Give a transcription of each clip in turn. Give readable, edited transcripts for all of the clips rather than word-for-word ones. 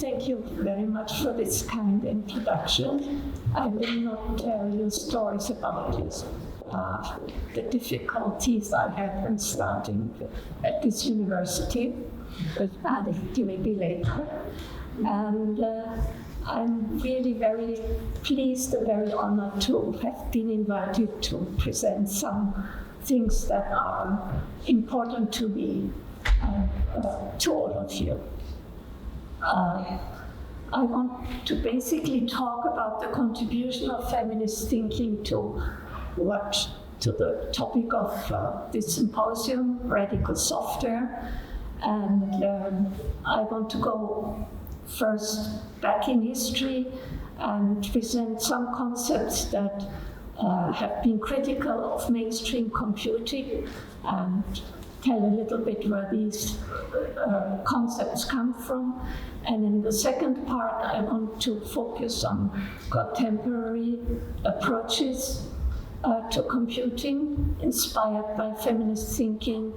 Thank you very much for this kind introduction. I will not tell you stories about this, the difficulties I had in starting at this university, but that may be later. And I'm really very pleased and very honored to have been invited to present some things that are important to me to all of you. I want to basically talk about the contribution of feminist thinking to the topic of this symposium, Radical Software. And I want to go first back in history and present some concepts that have been critical of mainstream computing and tell a little bit where these concepts come from. And in the second part, I want to focus on contemporary approaches to computing inspired by feminist thinking,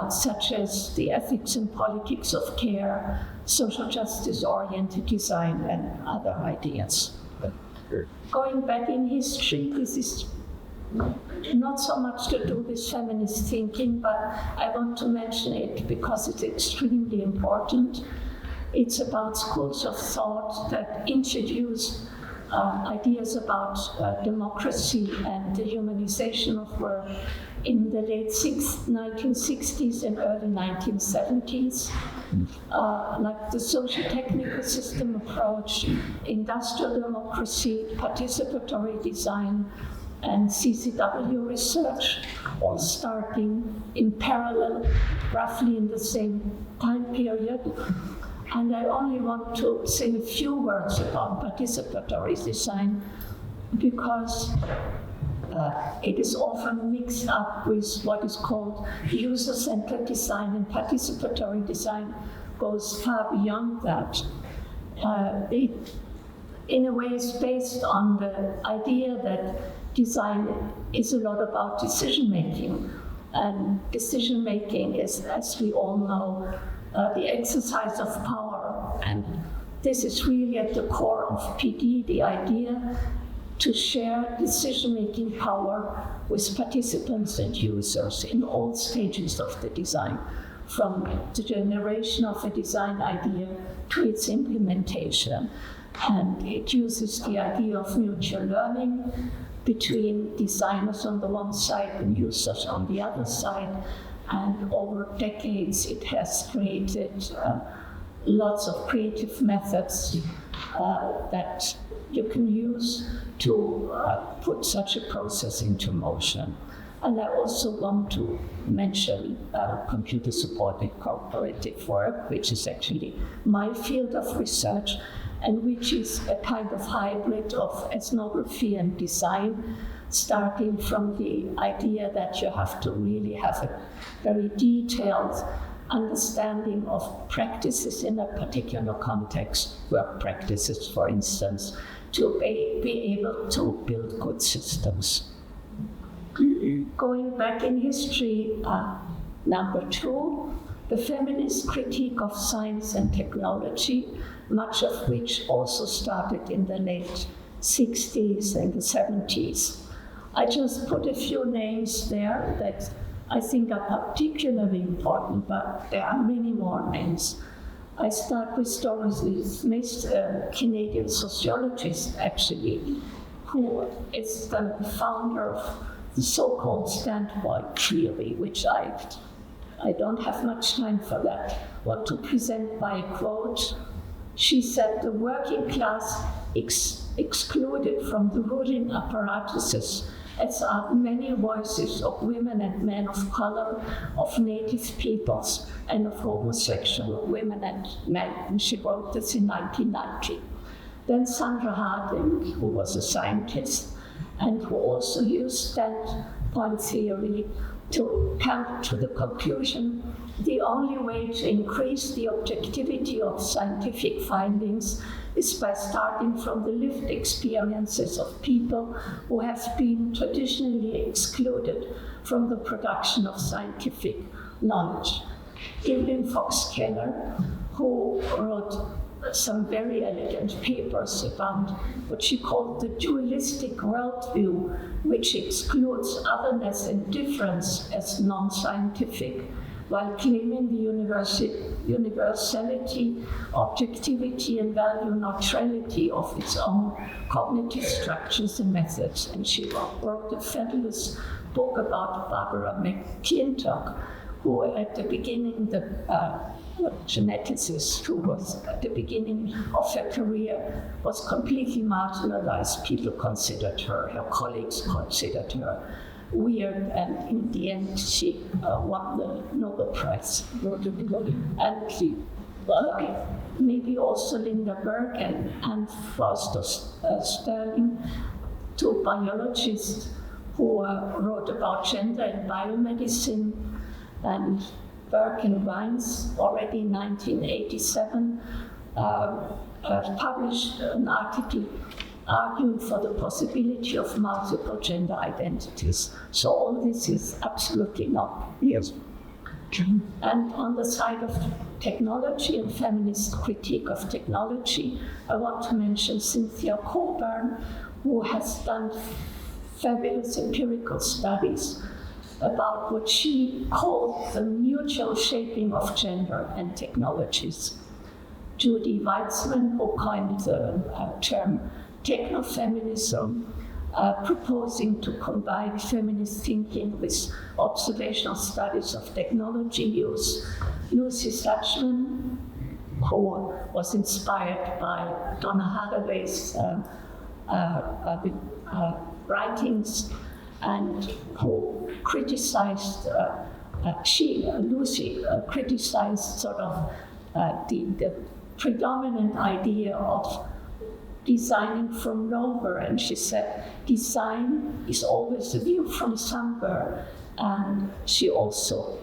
such as the ethics and politics of care, social justice-oriented design, and other ideas. Going back in history, this is not so much to do with feminist thinking, but I want to mention it because it's extremely important. It's about schools of thought that introduce ideas about democracy and the humanization of work in the late 1960s and early 1970s, like the social-technical system approach, industrial democracy, participatory design, and CCW research, all starting in parallel, roughly in the same time period. And I only want to say a few words about participatory design because it is often mixed up with what is called user-centered design, and participatory design goes far beyond that. It, in a way, is based on the idea that design is a lot about decision-making, and decision-making is, as we all know, the exercise of power, and this is really at the core of PD, the idea to share decision-making power with participants and users in all stages of the design, from the generation of a design idea to its implementation. And it uses the idea of mutual learning between designers on the one side and users on the other side. And over decades, it has created lots of creative methods that you can use to put such a process into motion. And I also want to mention computer-supported cooperative work, which is actually my field of research, and which is a kind of hybrid of ethnography and design, starting from the idea that you have to really have a very detailed understanding of practices in a particular context, work practices, for instance, to be able to build good systems. Going back in history, number 2, the feminist critique of science and technology, much of which also started in the late 60s and the 70s. I just put a few names there that I think are particularly important, but there are many more names. I start with Dorothy Smith, a Canadian sociologist, actually, who is the founder of the so-called standpoint theory, which I don't have much time for that, but to present by a quote. She said, the working class excluded from the ruling apparatuses, as are the many voices of women and men of color, of native peoples, and of homosexual women and men. And she wrote this in 1990. Then Sandra Harding, who was a scientist, and who also used standpoint theory to come to the conclusion the only way to increase the objectivity of scientific findings is by starting from the lived experiences of people who have been traditionally excluded from the production of scientific knowledge. Evelyn Fox Keller, who wrote some very elegant papers about what she called the dualistic worldview, which excludes otherness and difference as non-scientific, while claiming the universality, objectivity, and value neutrality of its own cognitive structures and methods. And she wrote a fabulous book about Barbara McClintock, who at the beginning, the geneticist who was at the beginning of her career was completely marginalized. People considered her colleagues considered her weird, and in the end she won the Nobel Prize. And maybe also Linda Berg and Foster Sterling, two biologists who wrote about gender and biomedicine, and Berg and Wines already in 1987 published an article arguing for the possibility of multiple gender identities. So all this is absolutely not yes. And on the side of technology and feminist critique of technology, I want to mention Cynthia Coburn, who has done fabulous empirical studies about what she called the mutual shaping of gender and technologies. Judy Weitzman, who coined the term technofeminism, proposing to combine feminist thinking with observational studies of technology use. Lucy Suchman, who was inspired by Donna Haraway's writings, and who criticized, Lucy criticized sort of the predominant idea of designing from nowhere, and she said design is always a view from somewhere. And she also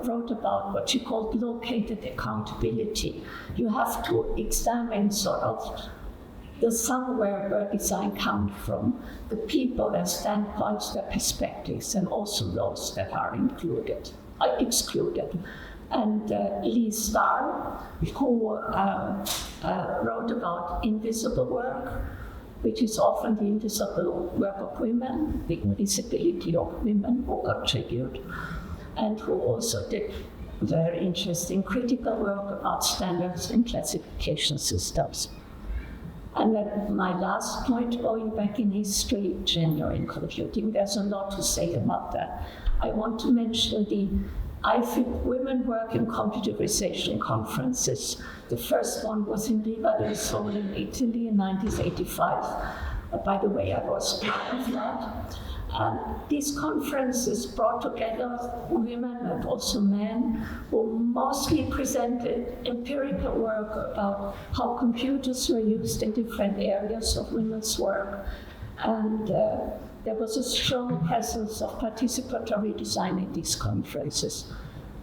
wrote about what she called located accountability. You have to examine sort of the somewhere where design comes from, the people, their standpoints, their perspectives, and also those that are excluded. And Lee Starr, who wrote about invisible work, which is often the invisible work of women, the invisibility of women who contribute, and who also did very interesting critical work about standards and classification systems. And then my last point, going back in history, gender in computing, there's a lot to say about that. I want to mention the Women Work in Computerization conferences. The first one was in Riva del Sole in Italy in 1985. By the way, I was part of that. And these conferences brought together women and also men who mostly presented empirical work about how computers were used in different areas of women's work. And there was a strong presence of participatory design in these conferences.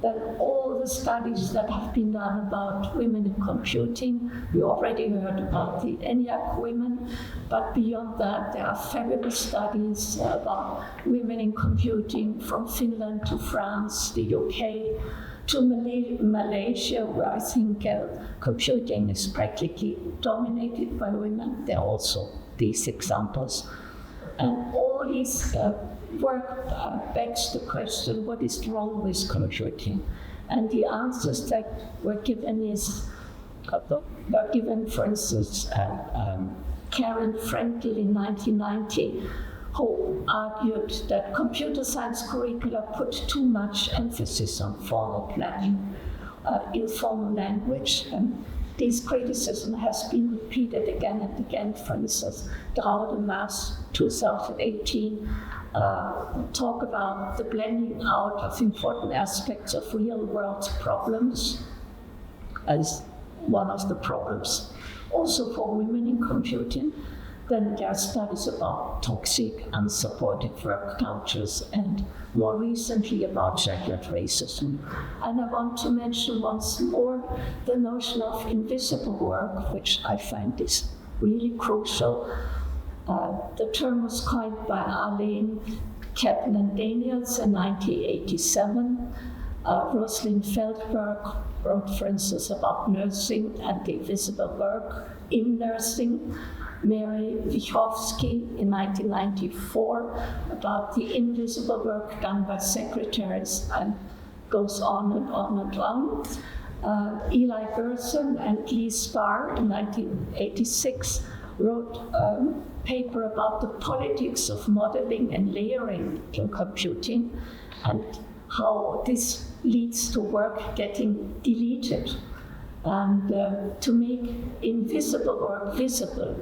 Then all the studies that have been done about women in computing, we already heard about the ENIAC women, but beyond that, there are fabulous studies about women in computing from Finland to France, the UK, to Malaysia, where I think computing is practically dominated by women. There are also these examples. And all this work begs the question, what is wrong with computing? And the answers that were given for instance, Karen Frankel in 1990, who argued that computer science curricula put too much emphasis on formal planning, informal language. And this criticism has been repeated again and again. For instance, Drau de Maas, 2018, talk about the blending out of important aspects of real-world problems as one of the problems. Also for women in computing, then there are studies about toxic, unsupportive work cultures, and more recently about gendered racism. And I want to mention once more the notion of invisible work, which I find is really crucial. The term was coined by Arlene Kaplan-Daniels in 1987, Rosalind Feldberg wrote, for instance, about nursing and the invisible work in nursing. Mary Wichowski in 1994 about the invisible work done by secretaries, and goes on and on and on. Eli Gerson and Lee Spar in 1986 wrote a paper about the politics of modeling and layering in computing, and how this leads to work getting deleted. And to make invisible work visible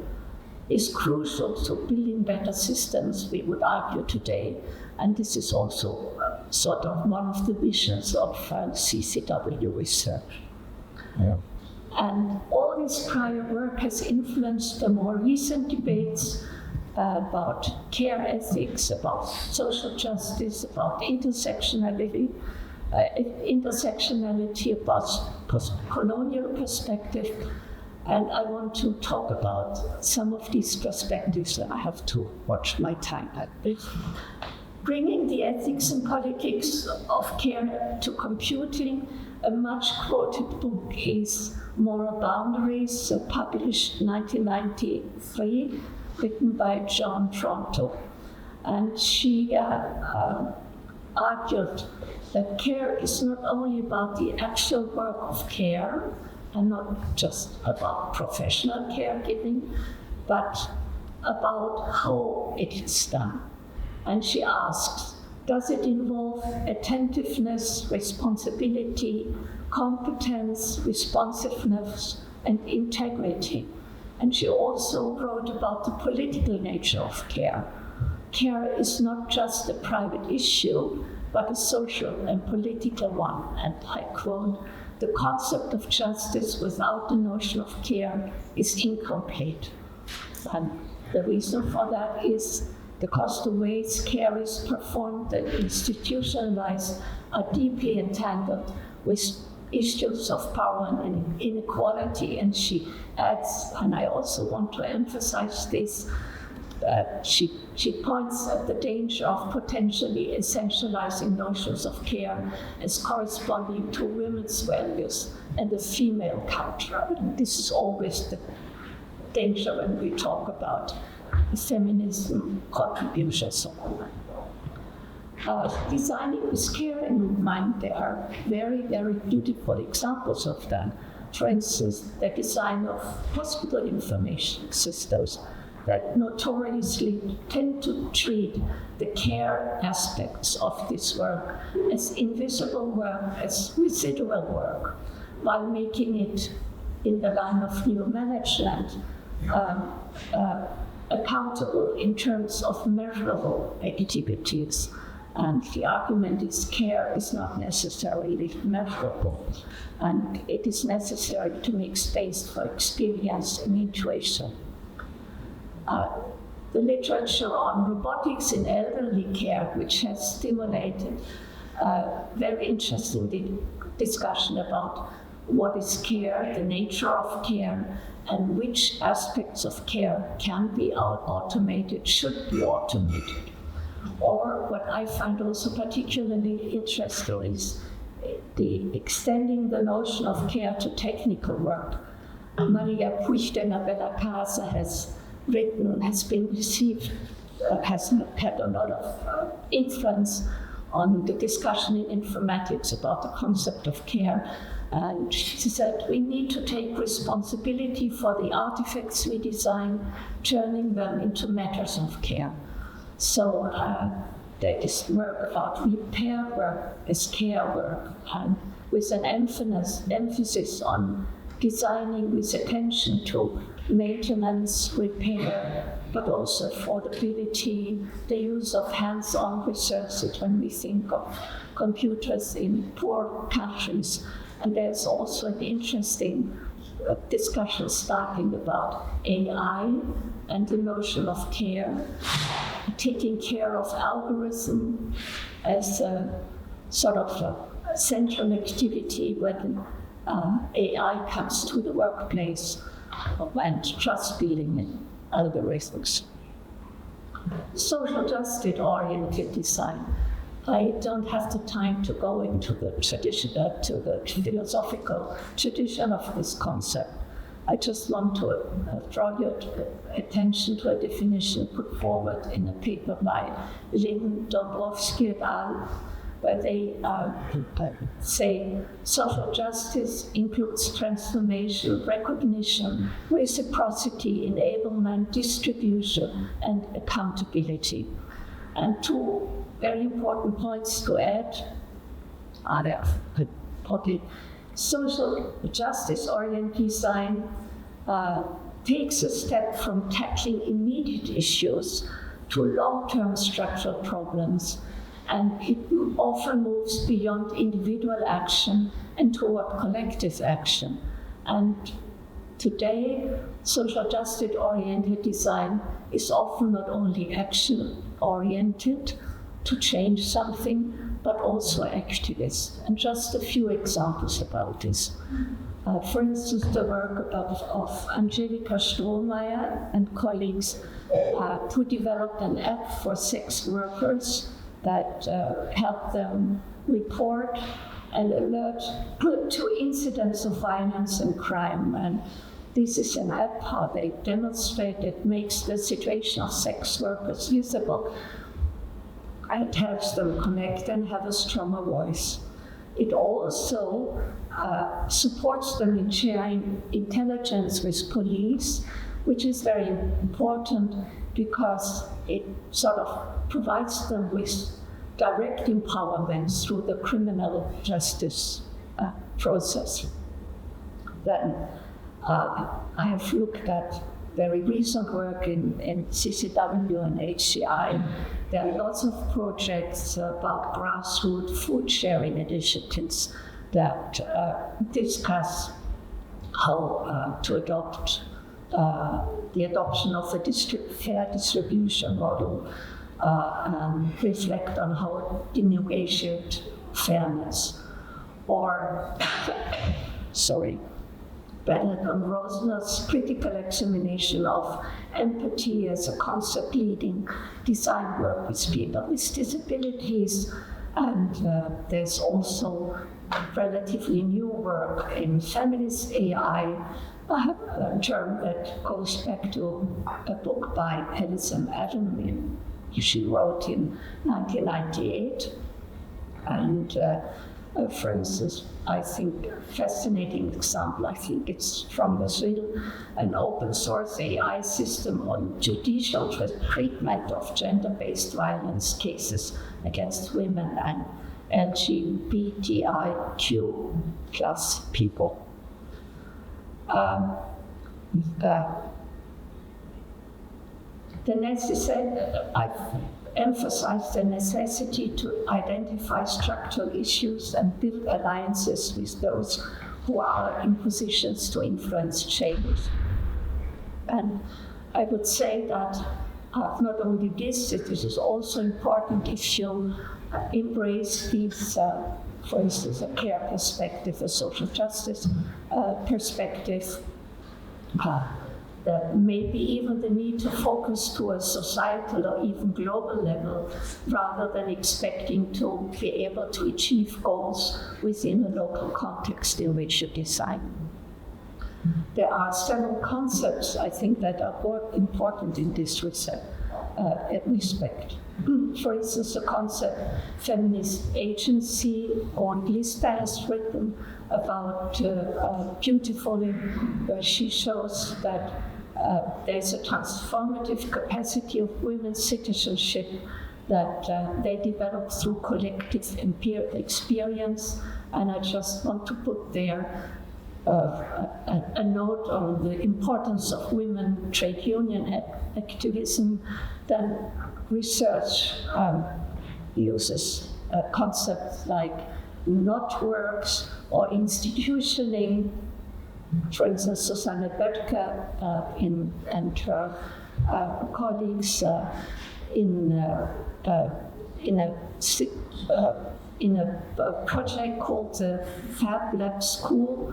is crucial to building better systems, we would argue today. And this is also sort of one of the visions of CCW research. Yeah. And all this prior work has influenced the more recent debates about care ethics, about social justice, about intersectionality, about post-colonial perspective. And I want to talk about some of these perspectives, and I have to watch my time at this. Bringing the ethics and politics of care to computing, a much quoted book is Moral Boundaries, published in 1993, written by John Tronto. And she argued that care is not only about the actual work of care, and not just about professional caregiving, but about how it is done. And she asks, does it involve attentiveness, responsibility, competence, responsiveness, and integrity? And she also wrote about the political nature of care. Care is not just a private issue, but a social and political one. And I quote, the concept of justice without the notion of care is incomplete. And the reason for that is because the ways care is performed and institutionalized are deeply entangled with issues of power and inequality. And she adds, and I also want to emphasize this, she points at the danger of potentially essentializing notions of care as corresponding to women's values and the female culture. And this is always the danger when we talk about feminism contributions. Designing with care in mind, there are very, very beautiful examples of that. For instance, the design of hospital information systems that notoriously tend to treat the care aspects of this work as invisible work, as residual work, while making it, in the line of new management, accountable in terms of measurable activities. And the argument is care is not necessarily measurable, and it is necessary to make space for experience and intuition. The literature on robotics in elderly care, which has stimulated very interesting discussion about what is care, the nature of care, and which aspects of care can be automated, should be automated. Or what I find also particularly interesting is the extending the notion of care to technical work. Maria Puigdemont-Bellacasa has written, has been received, has had a lot of influence on the discussion in informatics about the concept of care. And she said, we need to take responsibility for the artifacts we design, turning them into matters of care. So there is work about repair work as care work, and with an emphasis on designing with attention to maintenance, repair, but also affordability, the use of hands-on research when we think of computers in poor countries. And there's also an interesting discussion starting about AI and the notion of care, taking care of algorithm as a sort of a central activity when AI comes to the workplace, and trust building in algorithms. Social justice-oriented design. I don't have the time to go into the tradition, to the philosophical tradition of this concept. I just want to draw your attention to a definition put forward in a paper by Lynn Dombrowski et al., where they say social justice includes transformation, recognition, reciprocity, enablement, distribution, and accountability. And two very important points to add are there. Social justice-oriented design takes a step from tackling immediate issues to long-term structural problems, and it often moves beyond individual action and toward collective action. And today, social justice-oriented design is often not only action-oriented to change something, but also activist. And just a few examples about this. For instance, the work of Angelika Strohmeyer and colleagues who developed an app for sex workers that helped them report and alert to incidents of violence and crime. And this is an app how they demonstrate it makes the situation of sex workers usable. It helps them connect and have a stronger voice. It also supports them in sharing intelligence with police, which is very important because it sort of provides them with direct empowerment through the criminal justice process. Then I have looked at very recent work in CCW and HCI. There are lots of projects about grassroots food sharing initiatives that discuss how to adopt the adoption of a fair distribution model and reflect on how to negotiate fairness. Or, Bernard von Rosner's critical examination of empathy as a concept leading design work with people with disabilities. And there's also relatively new work in feminist AI, a term that goes back to a book by Alison Adam. She wrote in 1998. And for instance, I think a fascinating example, I think it's from Brazil, an open source AI system on judicial treatment of gender-based violence cases against women and LGBTIQ plus people. I've emphasized the necessity to identify structural issues and build alliances with those who are in positions to influence change. And I would say that not only this is also important if you embrace these, for instance, a care perspective, a social justice perspective, that maybe even the need to focus to a societal or even global level rather than expecting to be able to achieve goals within a local context in which you design. There are several concepts, I think, that are more important in this respect. For instance, the concept feminist agency, or Lista has written about beautifully, where she shows that there's a transformative capacity of women's citizenship that they develop through collective experience. And I just want to put there a note on the importance of women trade union activism. Then research uses concepts like networks or institutioning. For instance, Susanne Böttger and her colleagues in a project called the Fab Lab School,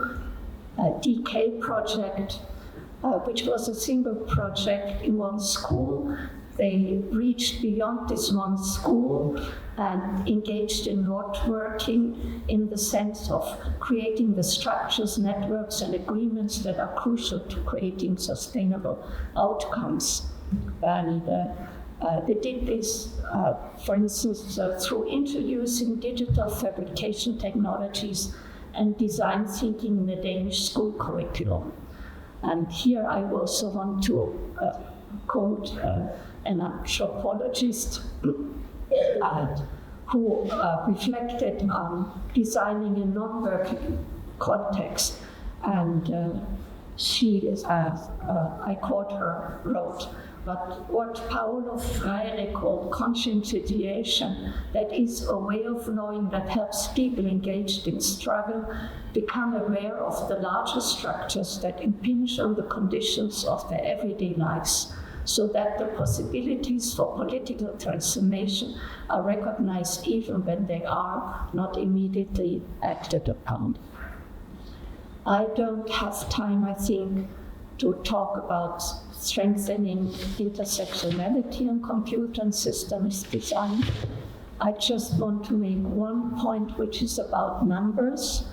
DK project, which was a single project in one school they reached beyond this one school and engaged in networking in the sense of creating the structures, networks, and agreements that are crucial to creating sustainable outcomes. And they did this, for instance, through introducing digital fabrication technologies and design thinking in the Danish school curriculum. And here I also want to quote an anthropologist who reflected on designing in non-working context. And she, I quote her, wrote, "But what Paulo Freire called conscientization, that is a way of knowing that helps people engaged in struggle become aware of the larger structures that impinge on the conditions of their everyday lives, so that the possibilities for political transformation are recognized even when they are not immediately acted upon." I don't have time, I think, to talk about strengthening intersectionality in computer and systems design. I just want to make one point, which is about numbers.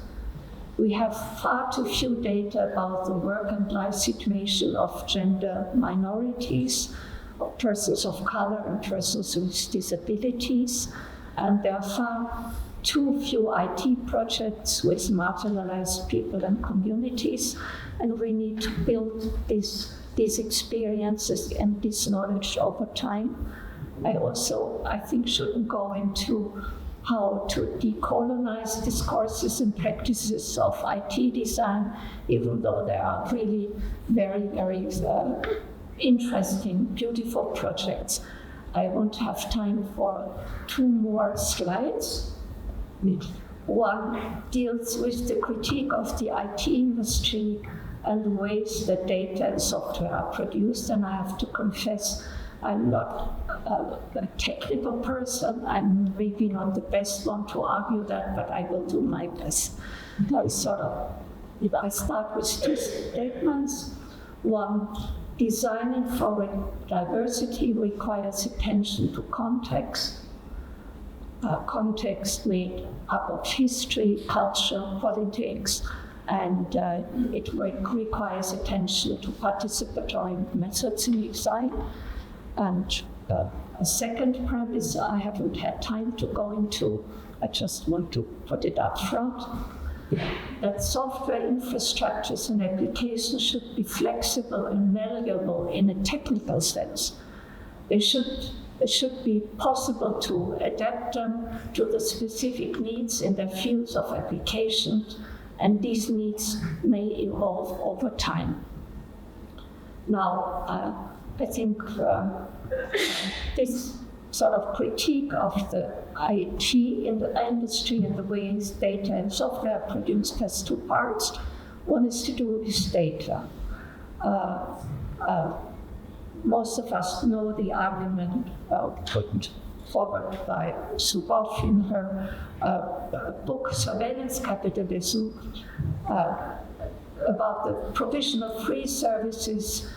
We have far too few data about the work and life situation of gender minorities, of persons of color and persons with disabilities, and there are far too few IT projects with marginalized people and communities, and we need to build these experiences and this knowledge over time. I think, shouldn't go into how to decolonize discourses and practices of IT design, even though there are really very, very interesting, beautiful projects. I won't have time for 2 more slides. One deals with the critique of the IT industry and the ways that data and software are produced, and I have to confess I'm not a technical person. I'm maybe not the best one to argue that, but I will do my best. If I start with 2 statements. One, designing for diversity requires attention to context. Context made up of history, culture, politics, and it requires attention to participatory methods in design. And a second premise I haven't had time to go into, I just want to put it up front, that software infrastructures and applications should be flexible and malleable in a technical sense. It should be possible to adapt them to the specific needs in their fields of application, and these needs may evolve over time. Now, I think this sort of critique of the IT in the industry and the ways data and software are produced has 2 parts. One is to do with data. Most of us know the argument put forward by Sue Bosch in her book, Surveillance Capitalism, about the provision of free services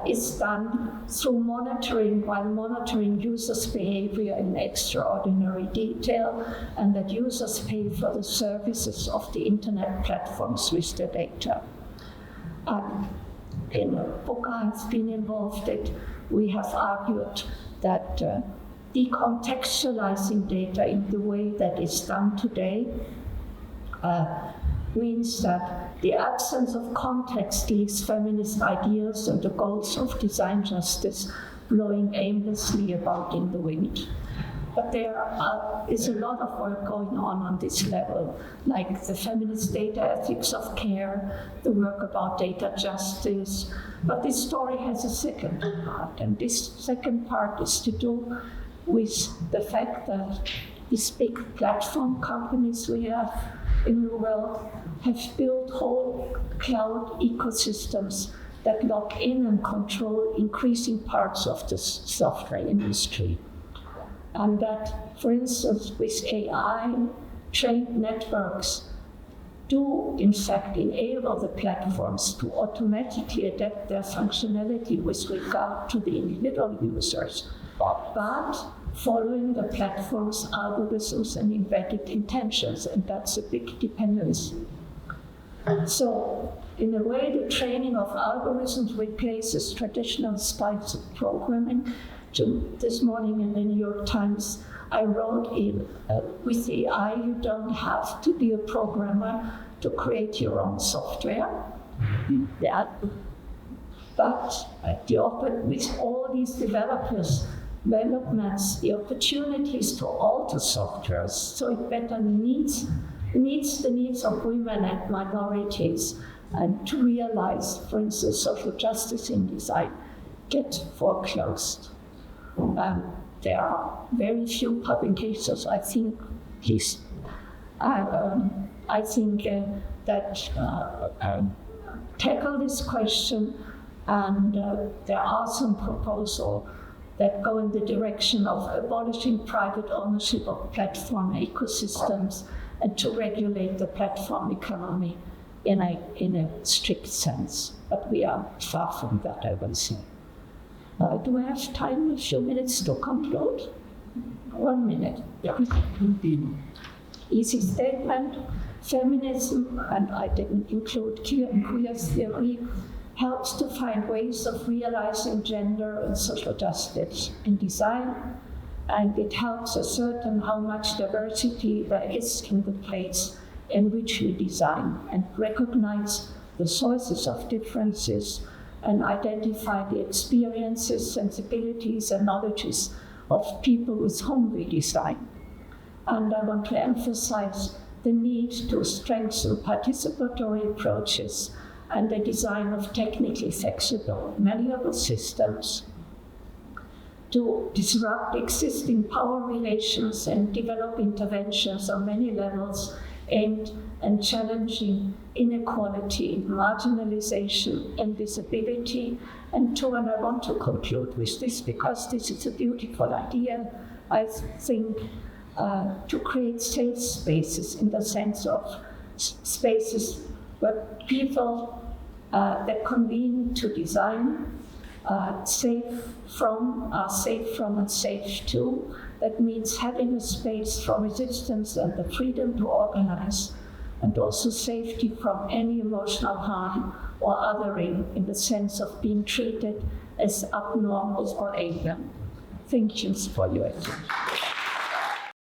is done through monitoring, while monitoring users' behavior in extraordinary detail, and that users pay for the services of the internet platforms with the data. In a book I've been involved in, we have argued that decontextualizing data in the way that is done today means that the absence of context leaves feminist ideals and the goals of design justice blowing aimlessly about in the wind. But there is a lot of work going on this level, like the feminist data ethics of care, the work about data justice. But this story has a second part, and this second part is to do with the fact that these big platform companies we have in the world have built whole cloud ecosystems that lock in and control increasing parts of the software industry. And that, for instance, with AI, trained networks do in fact enable the platforms to automatically adapt their functionality with regard to the individual users, but following the platform's algorithms and embedded intentions, and that's a big dependency. So, in a way, the training of algorithms replaces traditional styles of programming. This morning in the New York Times, I wrote in, with AI, you don't have to be a programmer to create your own software. But with all these developments, the opportunities to alter software so it better meets the needs of women and minorities, and to realize, for instance, social justice in design, get foreclosed. There are very few publications, I think, that tackle this question, and there are some proposals that go in the direction of abolishing private ownership of platform ecosystems and to regulate the platform economy in a strict sense. But we are far from that, I will say. Do I have time, a few minutes to conclude? 1 minute. Yeah. Easy statement. Feminism, and I didn't include queer theory, helps to find ways of realizing gender and social justice in design, and it helps ascertain how much diversity there is in the place in which we design, and recognize the sources of differences and identify the experiences, sensibilities, and knowledges of people with whom we design. And I want to emphasize the need to strengthen participatory approaches and the design of technically flexible, malleable systems to disrupt existing power relations and develop interventions on many levels aimed at challenging inequality, marginalization, and disability. And I want to conclude with this because this is a beautiful idea, I think, to create safe spaces in the sense of spaces where people that convene to design are safe from and safe to. That means having a space for resistance and the freedom to organize, and also safety from any emotional harm or othering in the sense of being treated as abnormal or alien. Thank you for your attention.